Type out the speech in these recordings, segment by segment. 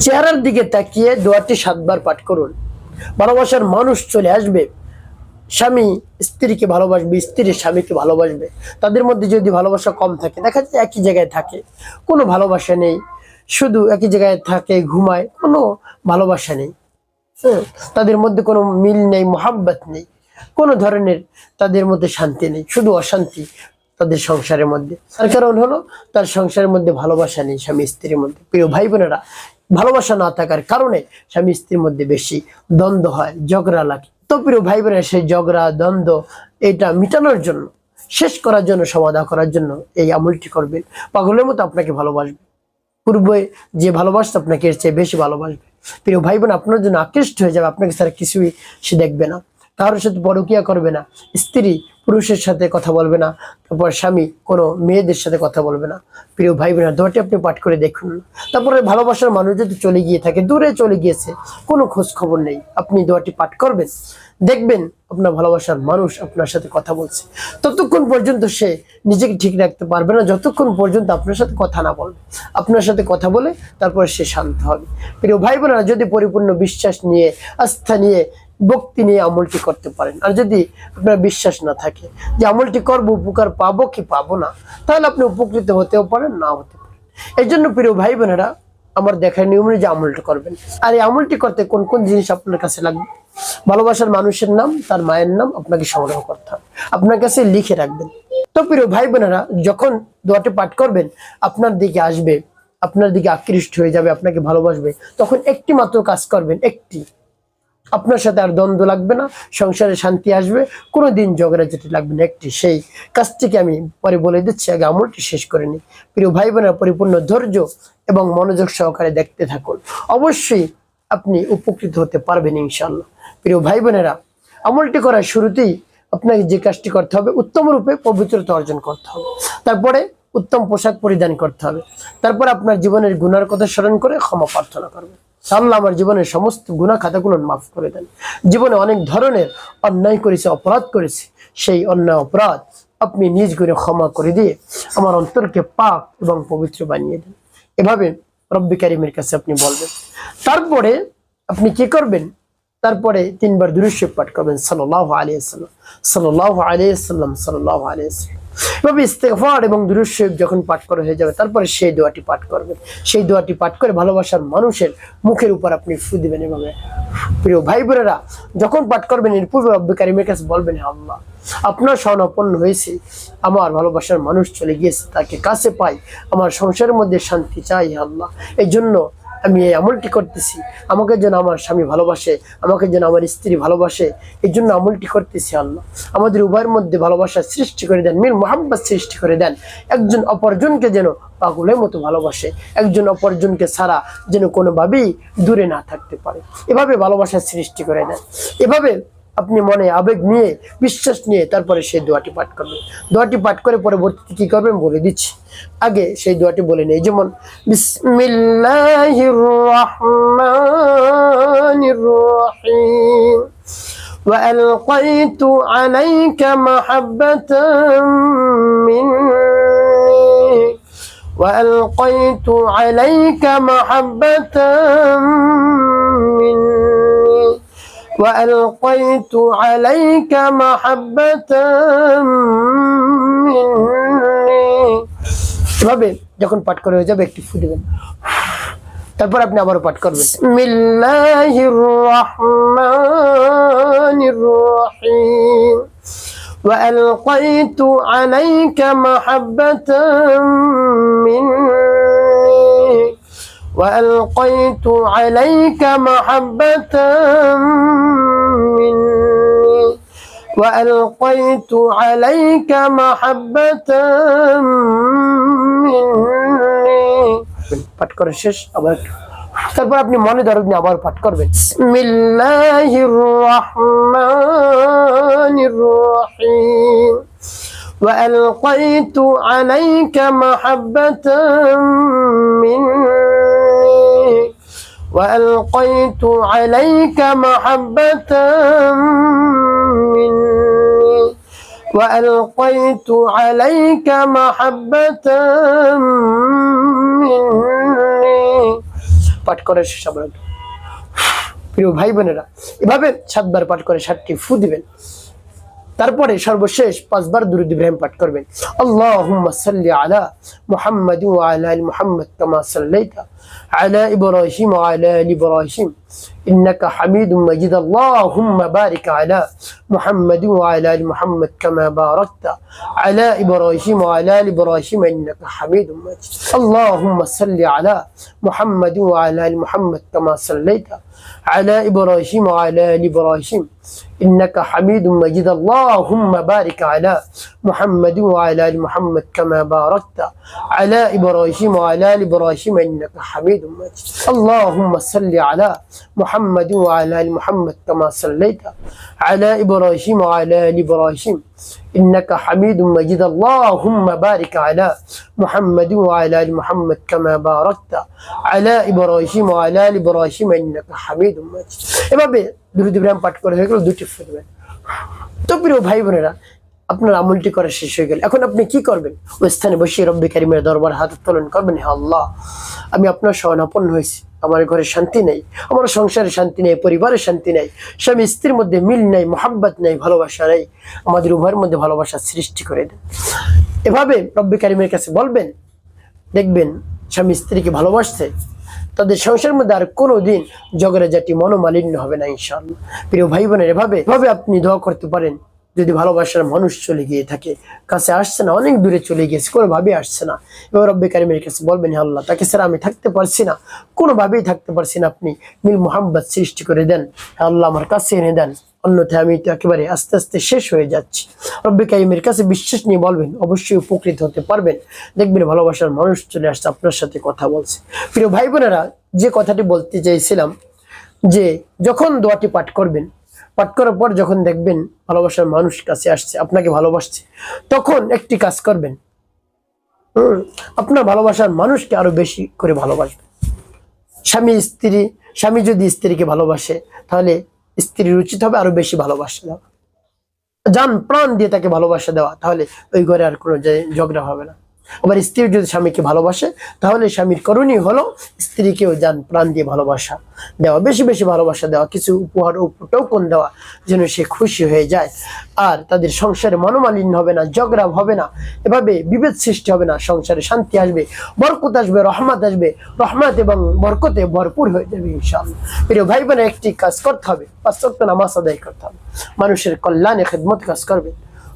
চেহারার দিকে তাকিয়ে দোয়াটি 7 বার পাঠ করুন। ভালোবাসার মানুষ চলে আসবে। স্বামী স্ত্রীকে ভালোবাসবে, স্ত্রী স্বামীকে ভালোবাসবে। তাদের মধ্যে যদি ভালোবাসা কম থাকে, দেখা যায় একই জায়গায় থাকে, কোনো ভালোবাসা নেই, শুধু একই জায়গায় থাকে, ঘুমায়, কোনো ভালোবাসা নেই। তাদের মধ্যে কোনো মিল নেই, মোহাব্বত নেই, কোনো ধরনের তাদের মধ্যে শান্তি নেই, শুধু অশান্তি তাদের সংসারের মধ্যে। তার কারণ হলো তার সংসারের মধ্যে ভালোবাসা নেই স্বামী স্ত্রীর মধ্যে। প্রিয় ভাই বোনেরা, ভালোবাসা না থাকার কারণে স্বামী স্ত্রীর মধ্যে বেশি দ্বন্দ্ব হয়, ঝগড়া লাগে। তো প্রিয় ভাই বোনেরা, সেই ঝগড়া দ্বন্দ্ব এটা মিটানোর জন্য, শেষ করার জন্য, সমাধান করার জন্য এই আমলটি করবেন। পাগলের মতো আপনাকে ভালোবাসবে, পূর্বে যে ভালোবাসতো আপনাকে এর চেয়ে বেশি ভালোবাসবে। প্রিয় ভাই বোন, আপনার জন্য আকৃষ্ট হয়ে যাবে, আপনাকে ছাড়া কিছুই সে দেখবে না, কারোর সাথে পরকীয়া করবে না, স্ত্রী পুরুষের সাথে কথা বলবে না, তারপর স্বামী কোনো মেয়েদের সাথে কথা বলবে না। প্রিয় ভাই বোনেরা, দোয়াটি আপনি পাঠ করে দেখুন। তারপরে ভালোবাসার মানুষ যদি চলে গিয়ে থাকে, দূরে চলে গিয়েছে, কোনো খোঁজ খবর নেই, আপনি দোয়াটি পাঠ করবেন, দেখবেন আপনার ভালোবাসার মানুষ আপনার সাথে কথা বলছে। ততক্ষণ পর্যন্ত সে নিজেকে ঠিক রাখতে পারবে না, যতক্ষণ পর্যন্ত আপনার সাথে কথা না বলবে। আপনার সাথে কথা বলে তারপরে সে শান্ত হবে। প্রিয় ভাই বোনেরা, যদি পরিপূর্ণ বিশ্বাস নিয়ে, আস্থা নিয়ে, ভক্তি নিয়ে আমলটি করতে পারেন, আর যদি আপনার বিশ্বাস না থাকে যে আমলটি করবো, উপকার পাবো কি পাবো না, তাহলে আপনি উপকৃত হতেও পারেন, না হতে পারেন। এই জন্য প্রিয় ভাই বোনেরা, আমার দেখার নিয়ম অনুযায়ী আমলটি করবেন। আর এই আমলটি করতে কোন কোন জিনিস আপনার কাছে লাগবে? ভালোবাসার মানুষের নাম, তার মায়ের নাম আপনাকে সংগ্রহ করতে হবে, আপনার কাছে লিখে রাখবেন। তো প্রিয় ভাই বোনেরা, যখন দোয়াটি পাঠ করবেন, আপনার দিকে আসবে, আপনার দিকে আকৃষ্ট হয়ে যাবে, আপনাকে ভালোবাসবে, তখন একটি মাত্র কাজ করবেন, একটি, আপনার সাথে আর দ্বন্দ্ব লাগবে না, সংসারে শান্তি আসবে, কোনোদিন ঝগড়াঝাটি লাগবে না। একটি, সেই কাজটিকে আমি পরে বলে দিচ্ছি, আগে আমলটি শেষ করে নিই। প্রিয় ভাই বোনেরা, পরিপূর্ণ ধৈর্য এবং মনোযোগ সহকারে দেখতে থাকুন, অবশ্যই আপনি উপকৃত হতে পারবেন ইনশাআল্লাহ। প্রিয় ভাই বোনেরা, আমলটি করার শুরুতেই আপনাকে যে কাজটি করতে হবে, উত্তম রূপে পবিত্রতা অর্জন করতে হবে, তারপরে উত্তম পোশাক পরিধান করতে হবে, তারপর আপনার জীবনের গুনার কথা স্মরণ করে ক্ষমা প্রার্থনা করবেন। আল্লাহ আমার জীবনের সমস্ত গুনাহ খাতাগুলো মাফ করে দেন। জীবনে অনেক ধরনের অন্যায় করেছে, অপরাধ করেছে, সেই অন্যায় অপরাধ আপনি নিজ করে ক্ষমা করে দিয়ে আমার অন্তরকে পাক এবং পবিত্র বানিয়ে দেন। এভাবে রব্বি কারীমের কাছে আপনি বলবেন। তারপরে আপনি কি করবেন? তারপরে 3 বার দুরূদ শরীফ পাঠ করবেন, সাল্লাল্লাহু আলাইহি ওয়াসাল্লাম, সাল্লাল্লাহু আলাইহি ওয়াসাল্লাম, সাল্লাল্লাহু আলাইহি ওয়াসাল্লাম। এভাবে ইস্তেগফার এবং দুরূদ শরীফ যখন পাঠ করা হয়ে যাবে, তারপরে সেই দোয়াটি পাঠ করবেন। সেই দোয়াটি পাঠ করে ভালোবাসার মানুষের মুখের উপর আপনি ফু দিবেন। এভাবে প্রিয় ভাই বোনেরা, যখন পাঠ করবেন, এর পূর্বে রব্বি কারীমের কাছে বলবেন, হে আল্লাহ, আপনার শরণাপন্ন হয়েছে, আমার ভালোবাসার মানুষ চলে গিয়েছে, তাকে কাছে পাই, আমার সংসারের মধ্যে শান্তি চাই হে আল্লাহ। এই জন্য আমি এই আমলটি করতেছি, আমাকে যেন আমার স্বামী ভালোবাসে, আমাকে যেন আমার স্ত্রী ভালোবাসে, এই জন্য আমলটি করতেছি। আল্লাহ আমাদের উভয়ের মধ্যে ভালোবাসা সৃষ্টি করে দেন, মিল মোহাব্বত সৃষ্টি করে দেন, একজন অপরজনকে যেন পাগলের মতো ভালোবাসে, একজন অপরজনকে ছাড়া যেন কোনোভাবেই দূরে না থাকতে পারে, এভাবে ভালোবাসার সৃষ্টি করে দেন। এভাবে আপনি মনে আবেগ নিয়ে, বিশ্বাস নিয়ে তারপরে সেই দোয়াটি পাঠ করবেন। দোয়াটি পাঠ করে পরবর্তীতে কি করবেন বলে দিচ্ছি, আগে সেই দোয়াটি বলে নেই। যেমন বিসমিল্লাহির রাহমানির রাহিম, وألقيت عليك محبة مني وألقيت عليك محبة مني وألقيت عليك محبة مني। এভাবে যখন পাঠ করা হয়ে যাবে, একটি ফু দিবেন, তারপর আপনি আবার পাঠ করবেন, বিসমিল্লাহির রাহমানির রাহিম, وألقيت عليك محبة مني وألقيت عليك محبة مني وألقيت عليك محبة مني। পাঠ করা শেষ, আবার তারপর আপনি মনে ধরেন আবার পাঠ করবেন, বিসমিল্লাহির রাহমানির রাহিম, وألقيت عليك محبة مني وألقيت عليك محبة مني وألقيت عليك محبة مني। পাঠ করার শেষ আবার প্রিয় ভাই বোনেরা, এভাবে 7 বার পাঠ করে 7টি ফু দিবেন। তারপরে সর্বশেষ 5 বার দুরূদ ইব্রাহিম পাঠ করবেন। আল্লাহুম্মা সাল্লি আলা মুহাম্মাদ ওয়া আলা আলি মুহাম্মাদ কামা সাল্লাইতা আলা ইব্রাহিম ওয়া আলা আলি ইব্রাহিম ইন্নাকা হামিদুম মাজিদ। আল্লাহুম্মা বারিক আলা মুহাম্মাদ ওয়া আলা আলি মুহাম্মাদ কামা বারাকতা আলা ইব্রাহিম ওয়া আলা আলি ইব্রাহিম ইন্নাকা হামিদুম মাজিদ। আল্লাহুম্মা সাল্লি আলা মুহাম্মাদ ওয়া আলা আলি মুহাম্মাদ কামা সাল্লাইতা আলা ইব্রাহিম ওয়া আলা আলি ইব্রাহিম إنك حميد مجيد اللهم بارك على محمد وعلى آل محمد كما باركت على إبراهيم وعلى آل إبراهيم إنك حميد مجيد اللهم صل على محمد وعلى آل محمد كما صليت على إبراهيم وعلى آل إبراهيم إنك حميد مجيد اللهم بارك على محمد وعلى آل محمد كما باركت على إبراهيم وعلى آل إبراهيم إنك حميد مجيد এভাবে দুরূদ ইব্রাহিম পাঠ করে হয়ে গেল, 2টি ফু দিবেন। তো প্রিয় ভাই বোনেরা, আপনার আমলটি করা শেষ হয়ে গেল। এখন আপনি কি করবেন? ওই স্থানে বসে রব্বে কারিমের দরবার হাত উত্তোলন করবেন। হে আল্লাহ, আমি আপনার শরণাপন্ন হয়েছি। আমার ঘরে শান্তি নেই, আমার সংসারে শান্তি নেই, পরিবারে শান্তি নেই, স্বামী স্ত্রীর মধ্যে মিল নেই, মোহাব্বত নেই, ভালোবাসা নেই। আমাদের উভয়ের মধ্যে ভালোবাসা সৃষ্টি করে দেন। এভাবে রব্বে কারিমের কাছে বলবেন, দেখবেন স্বামী স্ত্রীকে ভালোবাসছে, তাদের সংসারের মধ্যে আর কোনোদিন ঝগড়াঝাটি মনোমালিন্য হবে না ইনশাআল্লাহ। প্রিয় ভাই বোনের, এভাবে আপনি দোয়া করতে পারেন। যদি ভালোবাসার মানুষ চলে গিয়ে থাকে, কাছে আসছে না, অনেক দূরে চলে গিয়েছে, কোনোভাবেই আসছে না, এবার রব্বে কারিমের কাছে বলবেন, হে আল্লাহ, তাকে ছাড়া আমি থাকতে পারছি না, কোনোভাবেই থাকতে পারছি না, আপনি মিল মোহাম্মদ সৃষ্টি করে দেন, হে আল্লাহ আমার কাছে এনে দেন, অন্যথায় আমি তো একেবারে আস্তে আস্তে শেষ হয়ে যাচ্ছি। রব্বে কারিমের কাছে বিশ্বাস নিয়ে বলবেন, অবশ্যই উপকৃত হতে পারবেন। দেখবেন ভালোবাসার মানুষ চলে আসছে, আপনার সাথে কথা বলছে। প্রিয় ভাই বোনেরা, যে কথাটি বলতে চাইছিলাম, যে যখন দোয়াটি পাঠ করবেন, পাঠ করার পর যখন দেখবেন ভালোবাসার মানুষ কাছে আসছে, আপনাকে ভালোবাসছে, তখন একটি কাজ করবেন, আপনার ভালোবাসার মানুষকে আরো বেশি করে ভালোবাসবেন। স্বামী যদি স্ত্রীকে ভালোবাসে, তাহলে স্ত্রীর উচিত হবে আরো বেশি ভালোবাসা দেওয়া, জান প্রাণ দিয়ে তাকে ভালোবাসা দেওয়া, তাহলে ওই ঘরে আর কোনো ঝগড়া হবে না। আবার স্ত্রী যদি স্বামীকে ভালোবাসে, তাহলে স্বামীর করণীয় হলো স্ত্রীকেও জান প্রাণ দিয়ে ভালোবাসা দেওয়া, বেশি বেশি ভালোবাসা দেওয়া, কিছু উপহার টোকন দেওয়া, যেন সে খুশি হয়ে যায়। আর তাদের সংসারে মনোমালিন্য হবে না, ঝগড়া হবে না, এভাবে বিভেদ সৃষ্টি হবে না, সংসারে শান্তি আসবে, বরকত আসবে, রহমত আসবে, রহমত এবং বরকতে ভরপুর হয়ে যাবে ইনশাআল্লাহ। প্রিয় ভাই বোন, একটি কাজ করতে হবে, 5 ওয়াক্ত নামাজ আদায় করতে হবে, মানুষের কল্যাণে খেদমত কাজ করবে,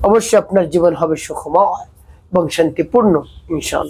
অবশ্যই আপনার জীবন হবে সুখময় এবং শান্তিপূর্ণ ইনশাআল্লাহ।